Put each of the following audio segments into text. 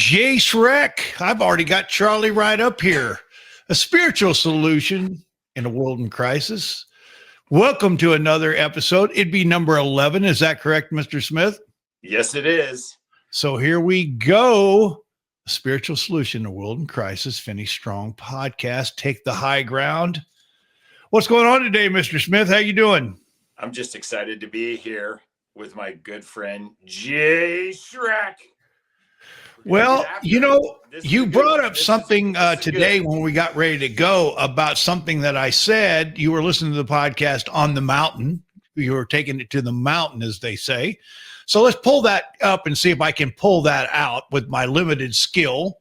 Jay Shrek. I've already got Charlie right up here. A spiritual solution in a world in crisis. Welcome to another episode. It'd be number 11. Is that correct, Mr. Smith? Yes, it is. So here we go. A spiritual solution in a world in crisis. Finish strong podcast. Take the high ground. What's going on today, Mr. Smith? How you doing? I'm just excited to be here with my good friend, Jay Shrek. Well, you know, you brought up something today when we got ready to go about something that I said. You were listening to the podcast on the mountain. You were taking it to the mountain, as they say. So let's pull that up and see if I can pull that out with my limited skill.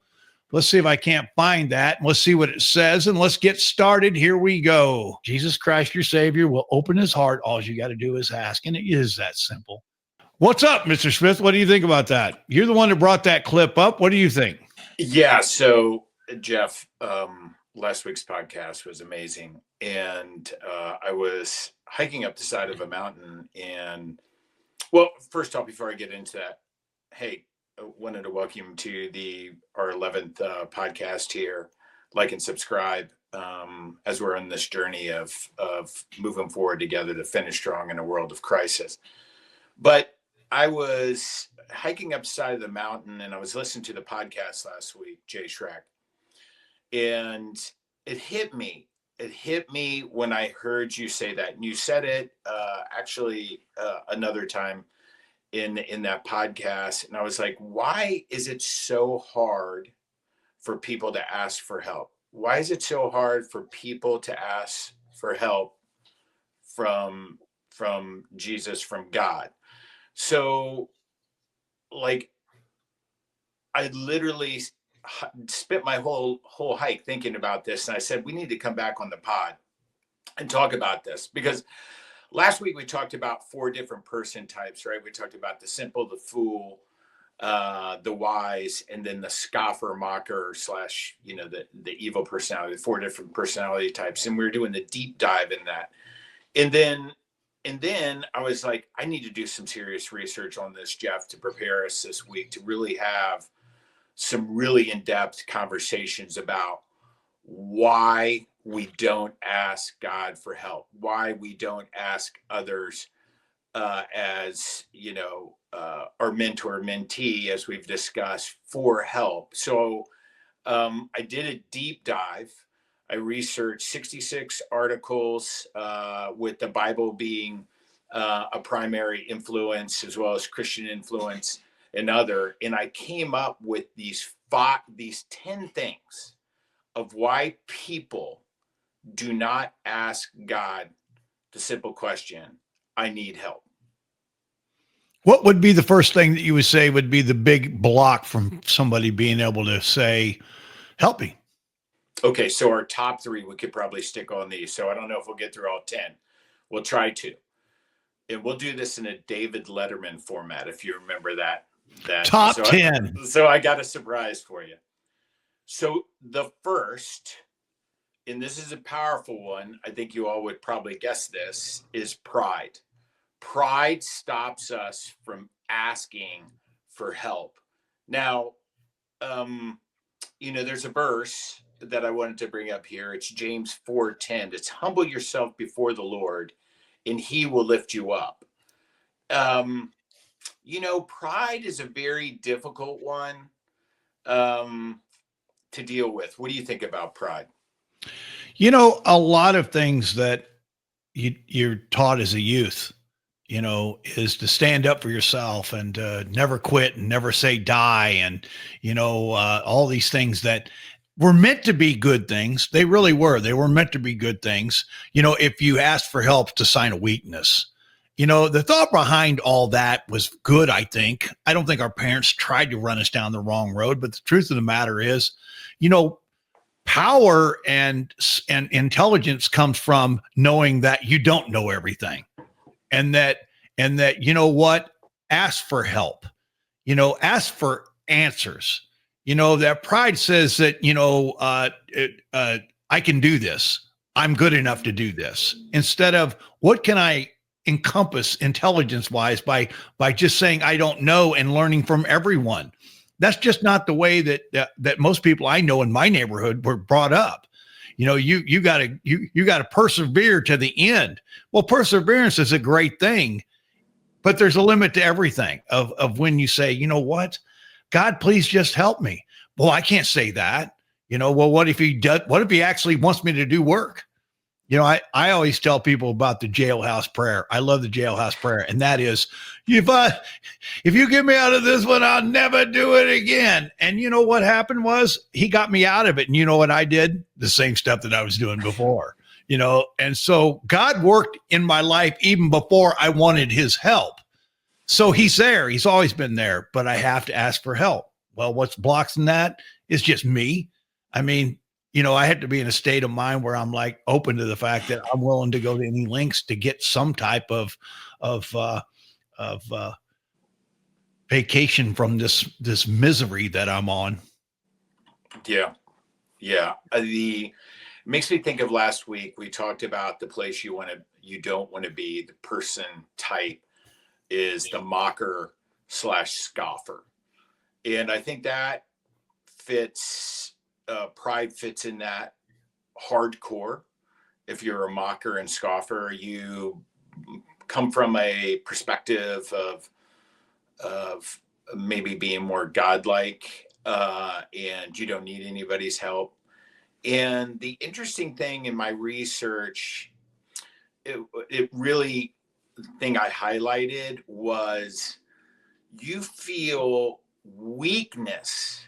Let's see if I can't find that. Let's see what it says, and let's get started. Here we go. Jesus Christ, your Savior, will open his heart. All you got to do is ask, and it is that simple. What's up, Mr. Smith? What do you think about that? You're the one that brought that clip up. What do you think? Yeah, so, Jeff, last week's podcast was amazing, and I was hiking up the side of a mountain, and, well, first off, before I get into that, hey, I wanted to welcome you to our 11th podcast here. Like and subscribe as we're on this journey of moving forward together to finish strong in a world of crisis. But I was hiking up the side of the mountain, and I was listening to the podcast last week, Jay Shrek, and it hit me. It hit me when I heard you say that, and you said it actually another time in that podcast, and I was like, why is it so hard for people to ask for help? Why is it so hard for people to ask for help from Jesus, from God? So, like, I literally spent my whole hike thinking about this, and I said, we need to come back on the pod and talk about this, because last week we talked about 4 different person types, right? We talked about the simple, the fool, the wise, and then the scoffer, mocker, slash, the evil personality, 4 different personality types. And we were doing the deep dive in that. And then I was like, I need to do some serious research on this, Jeff, to prepare us this week to really have some really in-depth conversations about why we don't ask God for help, why we don't ask others as, our mentor, mentee, as we've discussed, for help. So I did a deep dive. I researched 66 articles with the Bible being a primary influence, as well as Christian influence and I came up with these 10 things of why people do not ask God the simple question, I need help. What would be the first thing that you would say would be the big block from somebody being able to say, help me? Okay, so our top 3, we could probably stick on these. So I don't know if we'll get through all 10. We'll try to. And we'll do this in a David Letterman format, if you remember that. Top 10. So I got a surprise for you. So the first, and this is a powerful one, I think you all would probably guess this, is pride. Pride stops us from asking for help. Now, there's a verse that I wanted to bring up here. It's James 4:10. It's humble yourself before the Lord, and he will lift you up. Pride is a very difficult one to deal with. What do you think about pride? A lot of things that you're taught as a youth, is to stand up for yourself and never quit and never say die. And, all these things that were meant to be good things. They really were. They were meant to be good things. If you asked for help, to sign a weakness. The thought behind all that was good, I think. I don't think our parents tried to run us down the wrong road, but the truth of the matter is, power and intelligence comes from knowing that you don't know everything, and that, ask for help, ask for answers. That pride says that, I can do this. I'm good enough to do this, instead of what can I encompass intelligence wise by just saying I don't know and learning from everyone. That's just not the way that most people I know in my neighborhood were brought up. You gotta persevere to the end. Well, perseverance is a great thing, but there's a limit to everything of when you say, you know what, God, please just help me. Well, I can't say that. Well, what if he does? What if he actually wants me to do work? I always tell people about the jailhouse prayer. I love the jailhouse prayer. And that is, if you get me out of this one, I'll never do it again. And you know what happened was he got me out of it. And you know what I did? The same stuff that I was doing before, and so God worked in my life even before I wanted his help. So he's there. He's always been there, but I have to ask for help. Well, what's blocking that is just me. I mean, I had to be in a state of mind where I'm like open to the fact that I'm willing to go to any lengths to get some type of vacation from this misery that I'm on. Yeah. Yeah. It makes me think of last week. We talked about the place you don't want to be. The person type is the mocker / scoffer. And I think that fits, pride fits in that hardcore. If you're a mocker and scoffer, you come from a perspective of maybe being more godlike, and you don't need anybody's help. And the interesting thing in my research, it really, the thing I highlighted was you feel weakness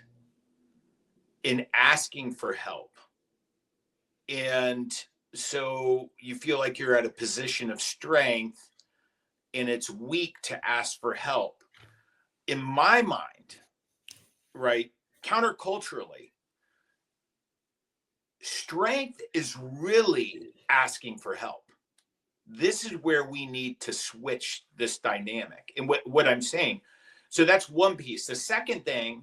in asking for help. And so you feel like you're at a position of strength and it's weak to ask for help. In my mind, right, counterculturally, strength is really asking for help. This is where we need to switch this dynamic. And what I'm saying, so that's one piece. The second thing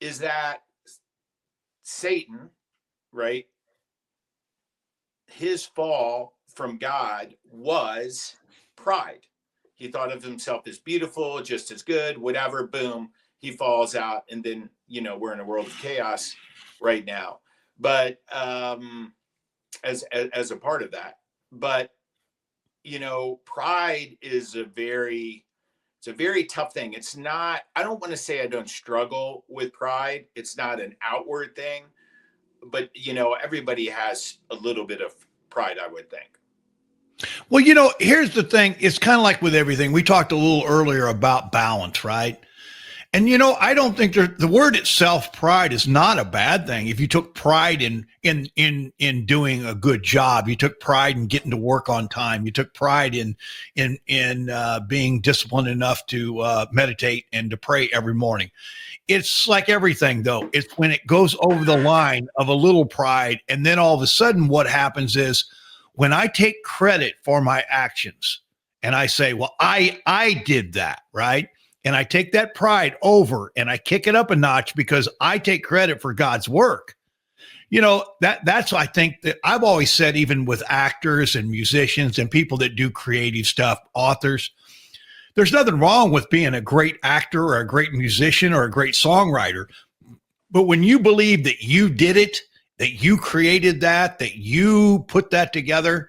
is that Satan, right, his fall from God was pride. He thought of himself as beautiful, just as good, whatever, boom, he falls out. And then, we're in a world of chaos right now. But as a part of that, but, pride is a very tough thing. It's not, I don't want to say I don't struggle with pride. It's not an outward thing, but, everybody has a little bit of pride, I would think. Well, here's the thing. It's kind of like with everything. We talked a little earlier about balance, right? And I don't think the word itself, pride, is not a bad thing. If you took pride in doing a good job, you took pride in getting to work on time, you took pride in being disciplined enough to meditate and to pray every morning. It's like everything, though. It's when it goes over the line of a little pride, and then all of a sudden, what happens is when I take credit for my actions, and I say, "Well, I did that," right? And I take that pride over and I kick it up a notch because I take credit for God's work. That's, I think, that I've always said, even with actors and musicians and people that do creative stuff, authors, there's nothing wrong with being a great actor or a great musician or a great songwriter. But when you believe that you did it, that you created that you put that together,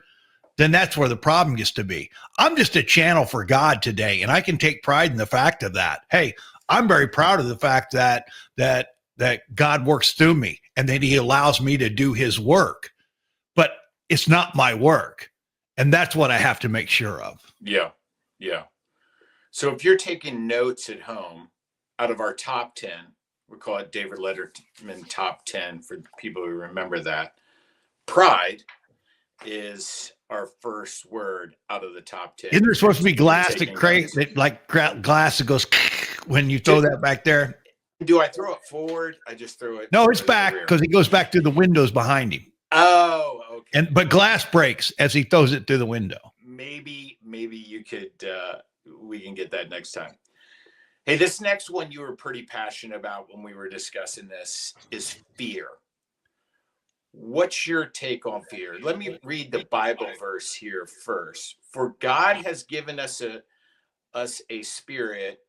then that's where the problem gets to be. I'm just a channel for God today, and I can take pride in the fact of that. Hey, I'm very proud of the fact that God works through me and that he allows me to do his work, but it's not my work. And that's what I have to make sure of. Yeah. Yeah. So if you're taking notes at home, out of our top 10, we call it David Letterman top 10 for people who remember that. Pride is our first word out of the top 10. Isn't there supposed to be glass glass that goes when you throw that back there? Do I throw it forward? I just throw it. No, it's back because he goes back to the windows behind him. Oh, okay. But glass breaks as he throws it through the window. Maybe you could, we can get that next time. Hey, this next one you were pretty passionate about when we were discussing this is fear. What's your take on fear? Let me read the Bible verse here first. For God has given us a spirit.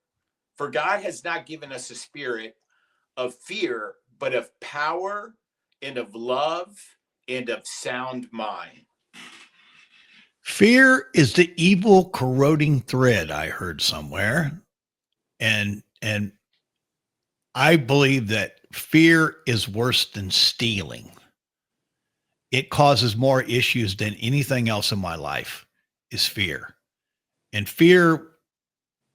For God has not given us a spirit of fear, but of power and of love and of sound mind. Fear is the evil corroding thread, I heard somewhere. And I believe that fear is worse than stealing. It causes more issues than anything else in my life is fear. And fear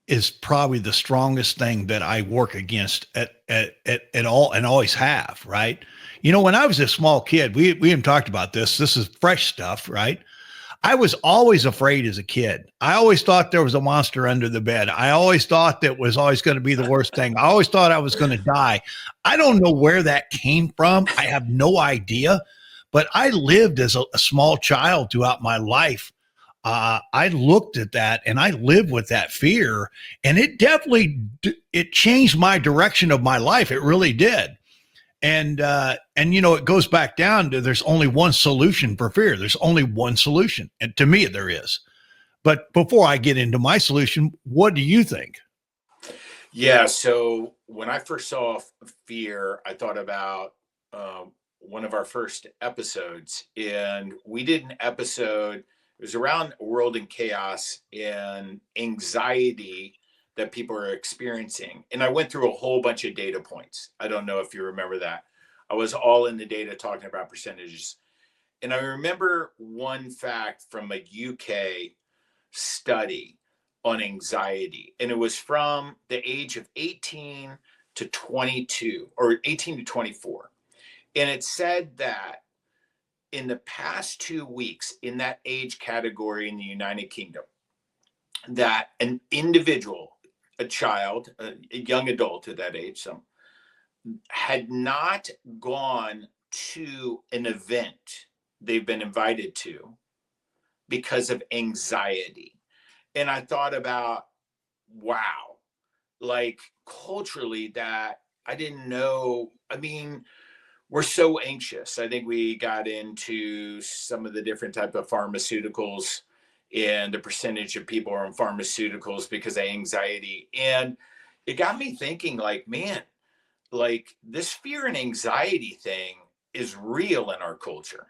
is probably the strongest thing that I work against at all and always have, right? You know, when I was a small kid, we haven't talked about this. This is fresh stuff, right? I was always afraid as a kid. I always thought there was a monster under the bed. I always thought that was always going to be the worst thing. I always thought I was going to die. I don't know where that came from. I have no idea. But I lived as a small child throughout my life. I looked at that and I lived with that fear, and it definitely it changed my direction of my life. It really did. And you know, it goes back down to there's only one solution for fear. There's only one solution, and to me there is. But before I get into my solution, what do you think? Yeah, so when I first saw fear, I thought about one of our first episodes, and we did an episode. It was around world in chaos and anxiety that people are experiencing. And I went through a whole bunch of data points. I don't know if you remember that. I was all in the data talking about percentages. And I remember one fact from a UK study on anxiety. And it was from the age of 18 to 22 or 18 to 24. And it said that in the past 2 weeks in that age category in the United Kingdom, that an individual, a child, a young adult at that age, some had not gone to an event they've been invited to because of anxiety. And I thought about, wow, like culturally that I didn't know. I mean, we're so anxious. I think we got into some of the different type of pharmaceuticals and the percentage of people are on pharmaceuticals because of anxiety. And it got me thinking like, man, like this fear and anxiety thing is real in our culture.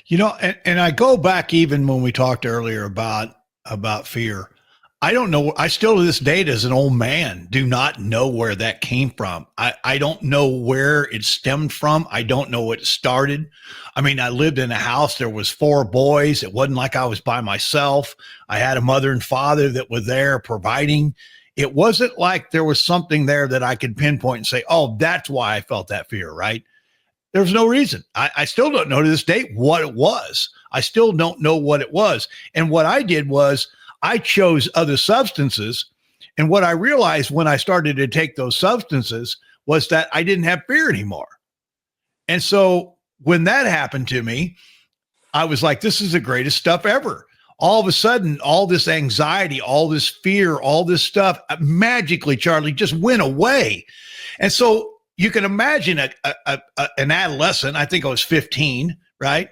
You know, and I go back even when we talked earlier about fear. I don't know. I still to this date as an old man do not know where that came from. I don't know where it stemmed from. I don't know what it started. I mean, I lived in a house. There was 4 boys. It wasn't like I was by myself. I had a mother and father that were there providing. It wasn't like there was something there that I could pinpoint and say, oh, that's why I felt that fear, right? There was no reason. I still don't know to this date what it was. I still don't know what it was. And what I did was I chose other substances. And what I realized when I started to take those substances was that I didn't have fear anymore. And so when that happened to me, I was like, this is the greatest stuff ever. All of a sudden, all this anxiety, all this fear, all this stuff magically, Charlie, just went away. And so you can imagine an adolescent, I think I was 15, right?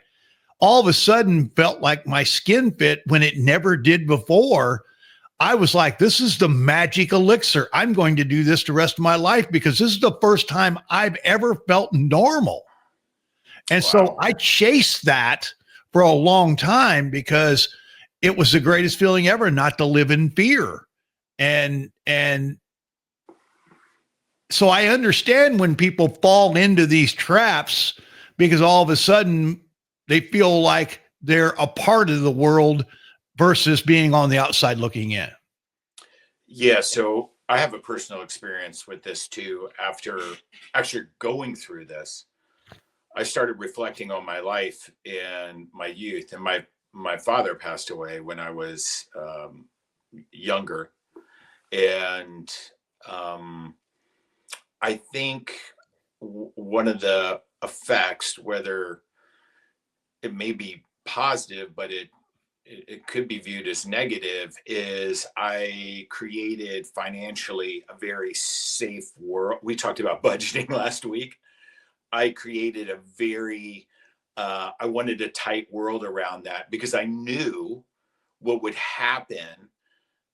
All of a sudden felt like my skin fit when it never did before. I was like, this is the magic elixir. I'm going to do this the rest of my life because this is the first time I've ever felt normal. And so I chased that for a long time because it was the greatest feeling ever not to live in fear. And so I understand when people fall into these traps because all of a sudden they feel like they're a part of the world versus being on the outside looking in. Yeah, so I have a personal experience with this too. After actually going through this, I started reflecting on my life and my youth. And my father passed away when I was younger. And I think one of the effects, whether it may be positive, but it could be viewed as negative, is I created financially a very safe world. We talked about budgeting last week. I created a very, I wanted a tight world around that because I knew what would happen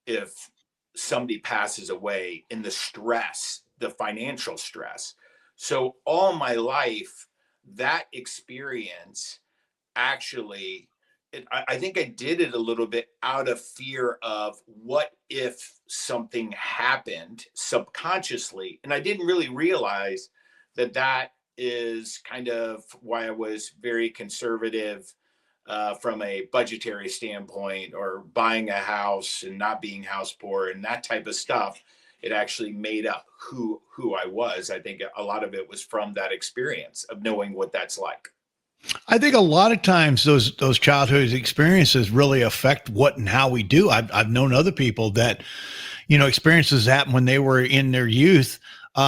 if somebody passes away and the stress the financial stress. So all my life, that experience actually, I think I did it a little bit out of fear of what if something happened subconsciously. And I didn't really realize that that is kind of why I was very conservative from a budgetary standpoint, or buying a house and not being house poor and that type of stuff. It actually made up who I was. I think a lot of it was from that experience of knowing what that's like. I think a lot of times those childhood experiences really affect what and how we do. I've known other people that, experiences happen when they were in their youth.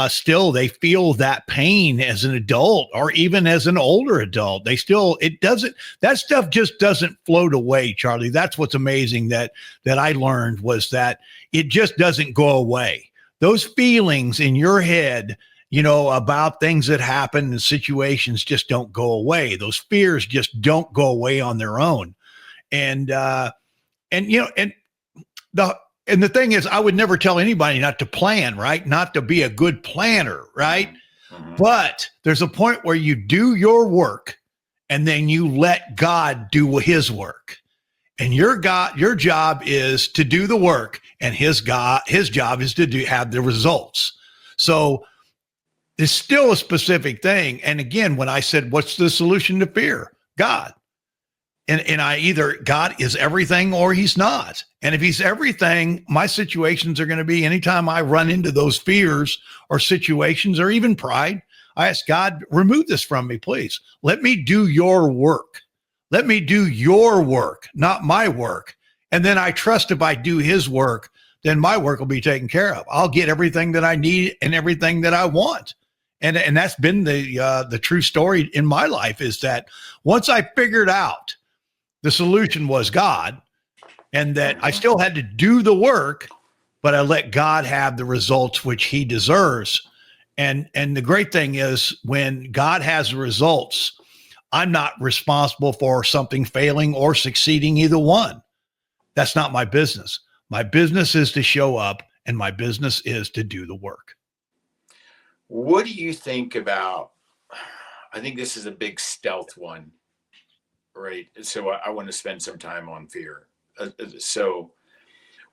Still, they feel that pain as an adult, or even as an older adult. That stuff just doesn't float away, Charlie. That's what's amazing that I learned, was that it just doesn't go away. Those feelings in your head, about things that happen and situations, just don't go away. Those fears just don't go away on their own. And the thing is, I would never tell anybody not to plan, right? Not to be a good planner, right? Mm-hmm. But there's a point where you do your work and then you let God do his work. And your job is to do the work, and his job is to have the results. So it's still a specific thing. And again, when I said, what's the solution to fear? God. And I either God is everything or he's not. And if he's everything, my situations are going to be, anytime I run into those fears or situations or even pride, I ask God, remove this from me, please. Let me do your work. Let me do your work, not my work. And then I trust if I do his work, then my work will be taken care of. I'll get everything that I need and everything that I want. And that's been the true story in my life, is that once I figured out the solution was God, and that I still had to do the work, but I let God have the results which he deserves. And the great thing is, when God has the results, I'm not responsible for something failing or succeeding, either one. That's not my business. My business is to show up, and my business is to do the work. What do you think about, I think this is a big stealth one, right? So I want to spend some time on fear. So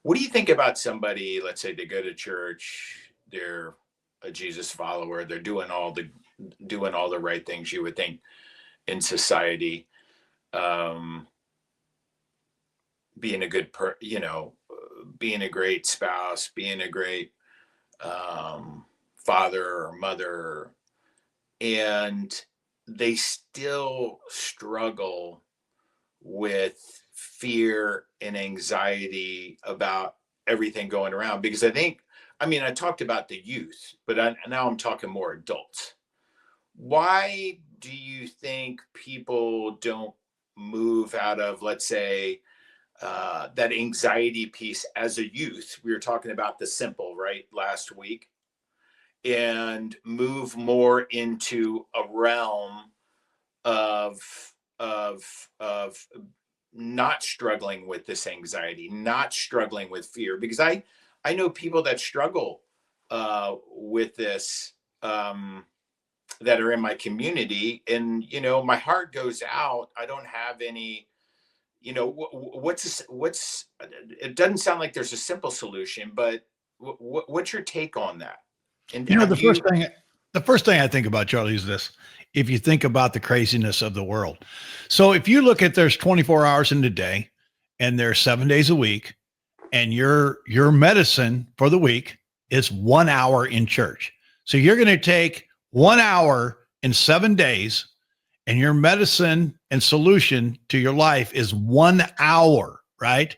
what do you think about somebody, let's say they go to church, they're a Jesus follower, they're doing all the right things you would think in society, being a good being a great spouse, being a great father or mother, and they still struggle with fear and anxiety about everything going around. Because I talked about the youth, but now I'm talking more adults. Why do you think people don't move out of, let's say, that anxiety piece as a youth? We were talking about the simple, right, last week, and move more into a realm of not struggling with this anxiety, not struggling with fear. Because I know people that struggle with this, that are in my community, and my heart goes out. I don't have any, it doesn't sound like there's a simple solution, but what's your take on that? And the first thing I think about, Charlie, is this. If you think about the craziness of the world. So if you look at, there's 24 hours in the day, and there's 7 days a week, and your medicine for the week is 1 hour in church. So you're going to take 1 hour in 7 days, and your medicine and solution to your life is 1 hour, right?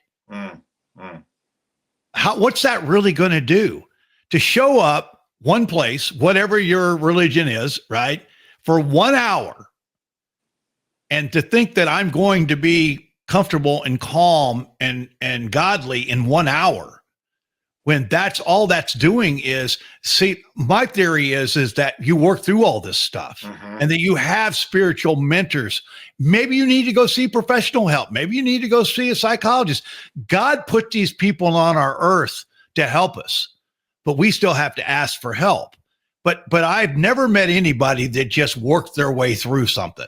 What's that really going to do? To show up one place, whatever your religion is, right, for 1 hour, and to think that I'm going to be comfortable and calm and godly in 1 hour, when that's all that's doing is, see, my theory is that you work through all this stuff, and that you have spiritual mentors. Maybe you need to go see professional help. Maybe you need to go see a psychologist. God put these people on our earth to help us. but we still have to ask for help. But I've never met anybody that just worked their way through something.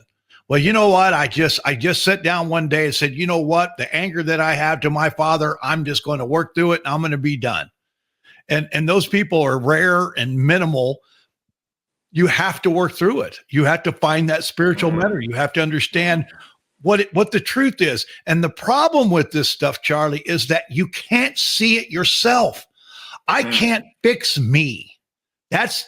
Well, you know what? I just sat down one day and said, you know what? The anger that I have to my father, I'm just going to work through it and I'm going to be done. And those people are rare and minimal. You have to work through it. You have to find that spiritual mentor. You have to understand what the truth is. And the problem with this stuff, Charlie, is that you can't see it yourself. I can't fix me. That's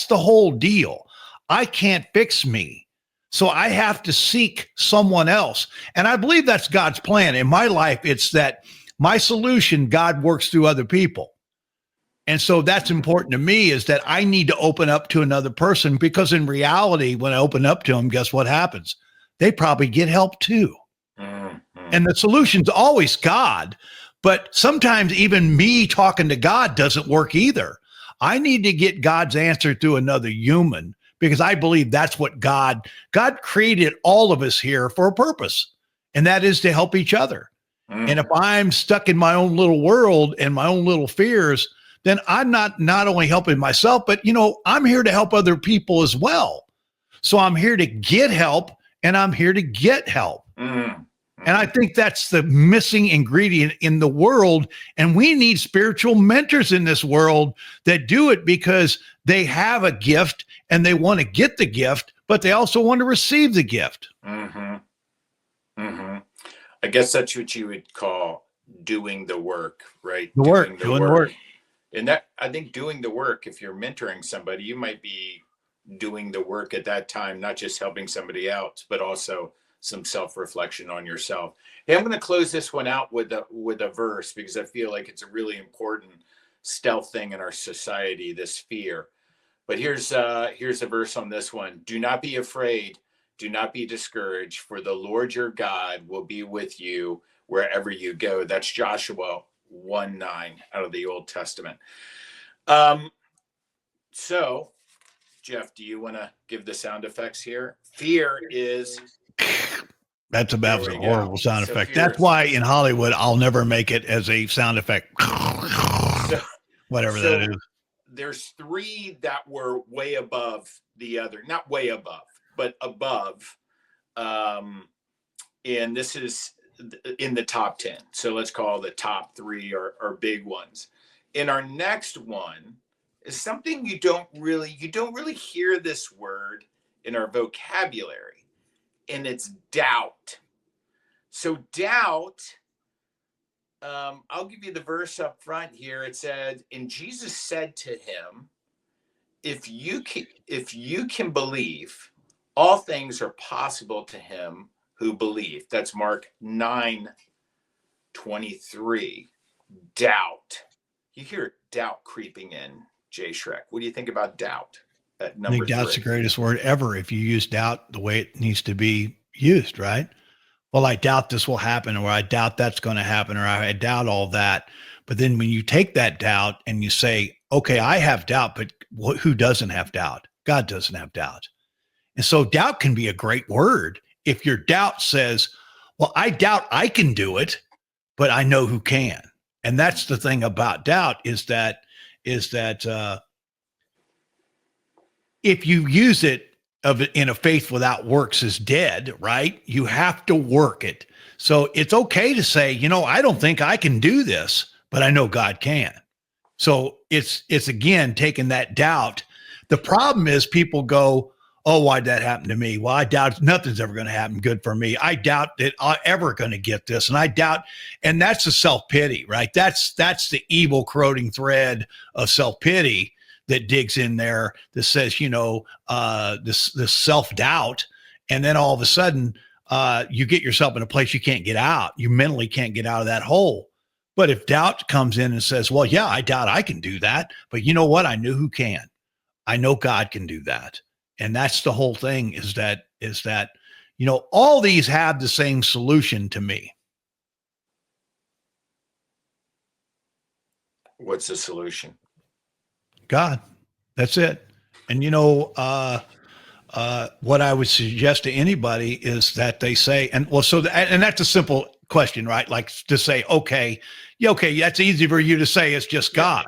the whole deal. I can't fix me. So I have to seek someone else. And I believe that's God's plan. In my life, it's that my solution, God works through other people. And so that's important to me, is that I need to open up to another person, because in reality, when I open up to them, guess what happens? They probably get help too. And the solution's always God. But sometimes even me talking to God doesn't work either. I need to get God's answer through another human, because I believe that's what God created all of us here for a purpose, and that is to help each other. And if I'm stuck in my own little world and my own little fears, then I'm not only helping myself, but I'm here to help other people as well. So I'm here to get help, and I'm here to get help. And I think that's the missing ingredient in the world. And we need spiritual mentors in this world that do it because they have a gift and they want to get the gift, but they also want to receive the gift. I guess that's what you would call doing the work, right? Doing the work. And that, I think, doing the work, if you're mentoring somebody, you might be doing the work at that time, not just helping somebody out, but also some self-reflection on yourself. Hey, I'm going to close this one out with a verse, because I feel like it's a really important stealth thing in our society, this fear. But here's a verse on this one. Do not be afraid. Do not be discouraged, for the Lord your God will be with you wherever you go. That's Joshua 1:9 out of the Old Testament. So, Jeff, do you want to give the sound effects here? Fear is... That's about a horrible sound effect. That's why in Hollywood, I'll never make it as a sound effect. Whatever that is. There's three that were way above the other. Not way above, but above. And this is in the top 10. So let's call the top three are big ones. In our next one is something you don't really hear this word in our vocabulary. And it's doubt. So doubt, I'll give you the verse up front here. It said, and Jesus said to him, if you can believe, all things are possible to him who believe. That's Mark 9:23. Doubt. You hear doubt creeping in, Jay Shrek. What do you think about doubt? I think doubt's the greatest word ever if you use doubt the way it needs to be used, right? Well, I doubt this will happen, or I doubt that's going to happen, or I doubt all that. But then when you take that doubt and you say, okay, I have doubt, but who doesn't have doubt? God doesn't have doubt. And so doubt can be a great word. If your doubt says, well, I doubt I can do it, but I know who can. And that's the thing about doubt is that if you use it in a faith without works is dead, right? You have to work it. So it's okay to say, I don't think I can do this, but I know God can. So it's again, taking that doubt. The problem is people go, oh, why'd that happen to me? Well, I doubt nothing's ever going to happen good for me. I doubt that I'm ever going to get this. And I doubt, and that's the self-pity, right? That's the evil corroding thread of self-pity that digs in there that says, this self-doubt. And then all of a sudden, you get yourself in a place you can't get out. You mentally can't get out of that hole. But if doubt comes in and says, well, yeah, I doubt I can do that. But you know what? I know who can. I know God can do that. And that's the whole thing is that, all these have the same solution to me. What's the solution? God. That's it. And, what I would suggest to anybody is that they say, and that's a simple question, right? Like to say, okay, that's easy for you to say it's just God.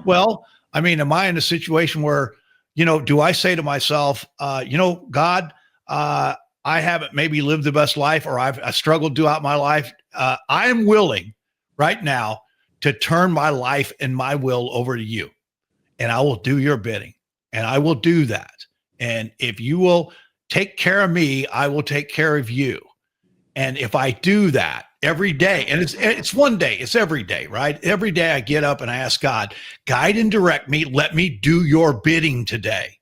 Well, I mean, am I in a situation where, do I say to myself, God, I haven't maybe lived the best life, or I struggled throughout my life. I am willing right now to turn my life and my will over to you, and I will do your bidding, and I will do that. And if you will take care of me, I will take care of you. And if I do that every day, and it's one day, it's every day, right? Every day I get up and I ask God, guide and direct me. Let me do your bidding today.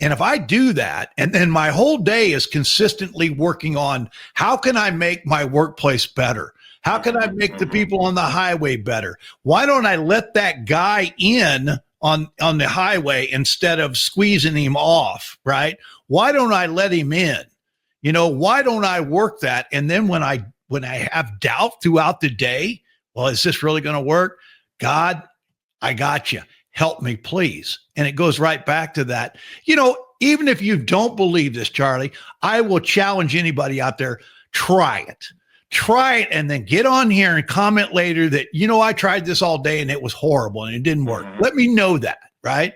And if I do that, and then my whole day is consistently working on how can I make my workplace better? How can I make the people on the highway better? Why don't I let that guy in on the highway instead of squeezing him off, right? Why don't I let him in? Why don't I work that? And then when I have doubt throughout the day, well, is this really going to work? God, I got you. Help me, please. And it goes right back to that. Even if you don't believe this, Charlie, I will challenge anybody out there, try it. Try it, and then get on here and comment later that, I tried this all day and it was horrible and it didn't work. Let me know that, right?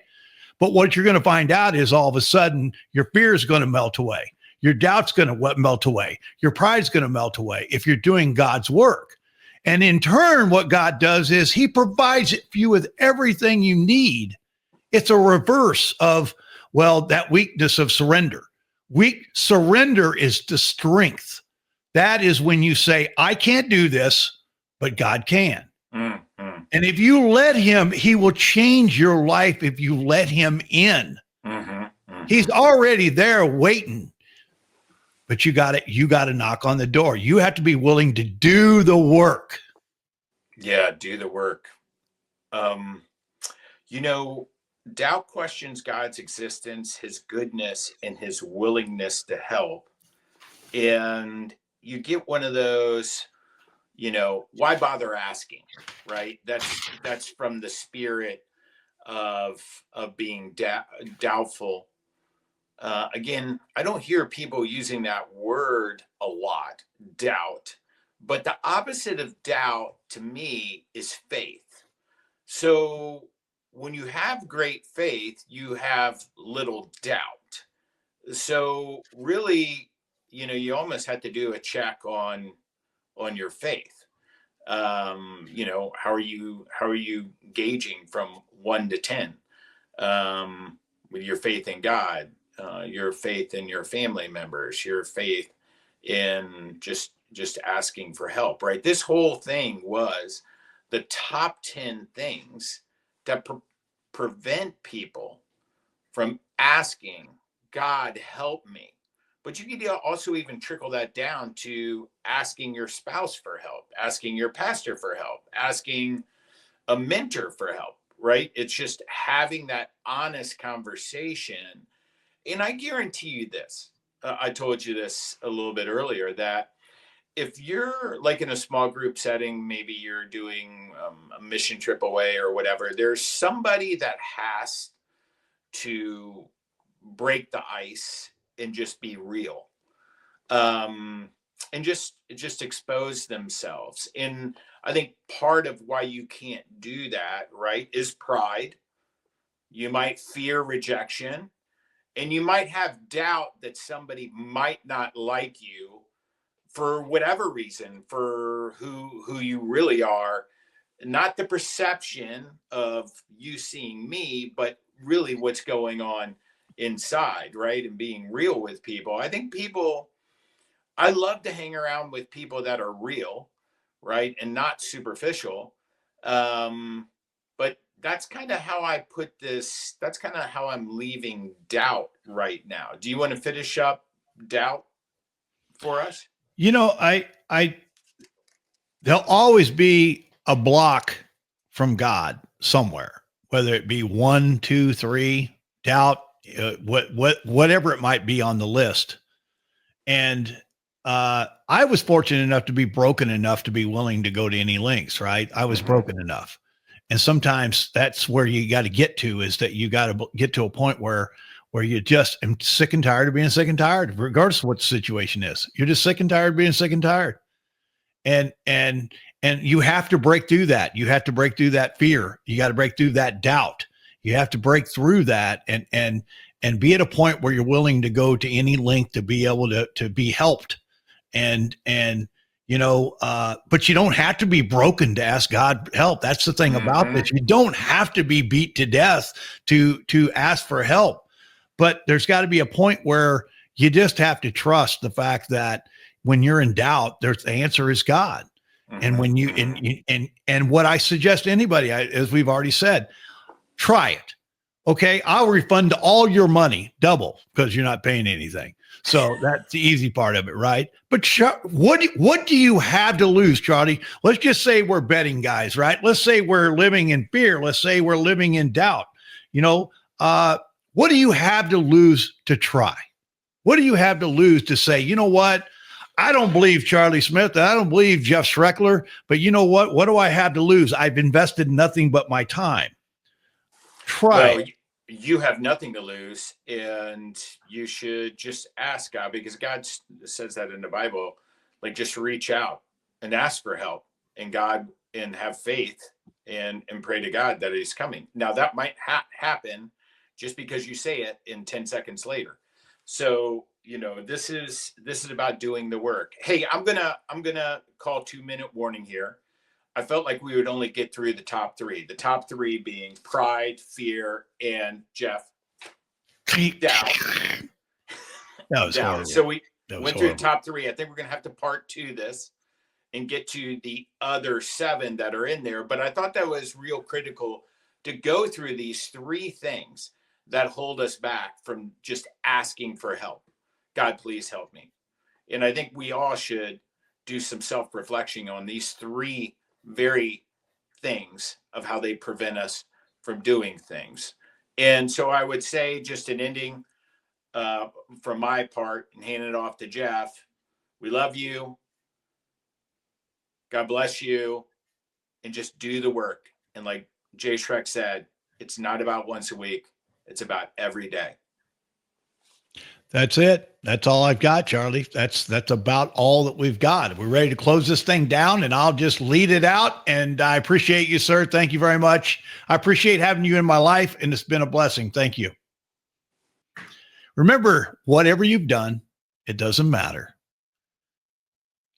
But what you're going to find out is all of a sudden your fear is going to melt away. Your doubt's going to melt away. Your pride's going to melt away if you're doing God's work. And in turn, what God does is he provides you with everything you need. It's a reverse of, that weakness of surrender. Surrender is the strength. That is when you say, I can't do this, but God can. Mm-hmm. And if you let him, he will change your life if you let him in. Mm-hmm. Mm-hmm. He's already there waiting. But you got to knock on the door. You have to be willing to do the work. Yeah, do the work. Doubt questions God's existence, his goodness, and his willingness to help. And you get one of those, why bother asking, right? That's from the spirit of being doubtful. Again, I don't hear people using that word a lot, doubt, but the opposite of doubt to me is faith. So when you have great faith, you have little doubt. So really, you almost have to do a check on your faith. How are you gauging from 1 to 10 with your faith in God? Your faith in your family members, your faith in just asking for help, right? This whole thing was the top 10 things that prevent people from asking God, help me. But you could also even trickle that down to asking your spouse for help, asking your pastor for help, asking a mentor for help, right? It's just having that honest conversation. And I guarantee you this, I told you this a little bit earlier, that if you're like in a small group setting, maybe you're doing a mission trip away or whatever, there's somebody that has to break the ice and just be real, and just expose themselves. And I think part of why you can't do that, right, is pride. You might fear rejection. And you might have doubt that somebody might not like you for whatever reason, for who you really are, not the perception of you seeing me, but really what's going on inside, right? And being real with people. I love to hang around with people that are real, right? And not superficial. But that's kind of how I put this. That's kind of how I'm leaving doubt right now. Do you want to finish up doubt for us? There'll always be a block from God somewhere, whether it be 1, 2, 3, doubt, whatever it might be on the list. And I was fortunate enough to be broken enough to be willing to go to any lengths, right? I was broken enough. And sometimes that's where you got to get to, is that you got to get to a point where you just am sick and tired of being sick and tired, regardless of what the situation is. You're just sick and tired of being sick and tired. And you have to break through that. You have to break through that fear. You got to break through that doubt. You have to break through that and be at a point where you're willing to go to any length to be able to be helped. And but you don't have to be broken to ask God help. That's the thing about this. You don't have to be beat to death to ask for help. But there's got to be a point where you just have to trust the fact that when you're in doubt, the answer is God. And when you and what I suggest to anybody, as we've already said, try it. Okay, I'll refund all your money double because you're not paying anything. So that's the easy part of it, right? But what do you have to lose, Charlie? Let's just say we're betting guys, right? Let's say we're living in fear. Let's say we're living in doubt. What do you have to lose to try? What do you have to lose to say, you know what? I don't believe Charlie Smith. I don't believe Jeff Schreckler. But you know what? What do I have to lose? I've invested nothing but my time. Try. Well, you have nothing to lose, and you should just ask God, because God says that in the Bible, like just reach out and ask for help and God, and have faith and pray to God that He's coming. Now that might happen just because you say it in 10 seconds later. So, this is about doing the work. Hey, I'm going to call 2-minute warning here. I felt like we would only get through the top three. The top three being pride, fear, and Jeff, doubt. That was horrible. So we went through the top three. I think we're going to have to part 2 this and get to the other 7 that are in there. But I thought that was real critical to go through these 3 things that hold us back from just asking for help. God, please help me. And I think we all should do some self-reflection on these 3 very things of how they prevent us from doing things. And so I would say, just an ending from my part and handing it off to Jeff, we love you. God bless you. And just do the work. And like Jay Shrek said, it's not about once a week. It's about every day. That's it. That's all I've got, Charlie. That's about all that we've got. We're ready to close this thing down, and I'll just lead it out. And I appreciate you, sir. Thank you very much. I appreciate having you in my life, and it's been a blessing. Thank you. Remember, whatever you've done, it doesn't matter.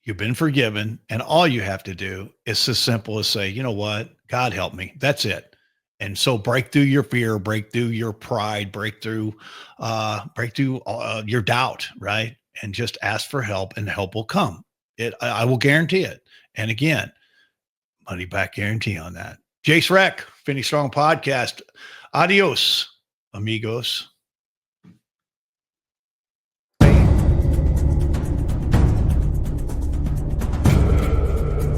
You've been forgiven, and all you have to do is as simple as say, you know what? God help me. That's it. And so break through your fear, break through your pride, break through your doubt, right? And just ask for help, and help will come. I will guarantee it. And again, money back guarantee on that. Jace Reck, Finish Strong Podcast. Adios, amigos.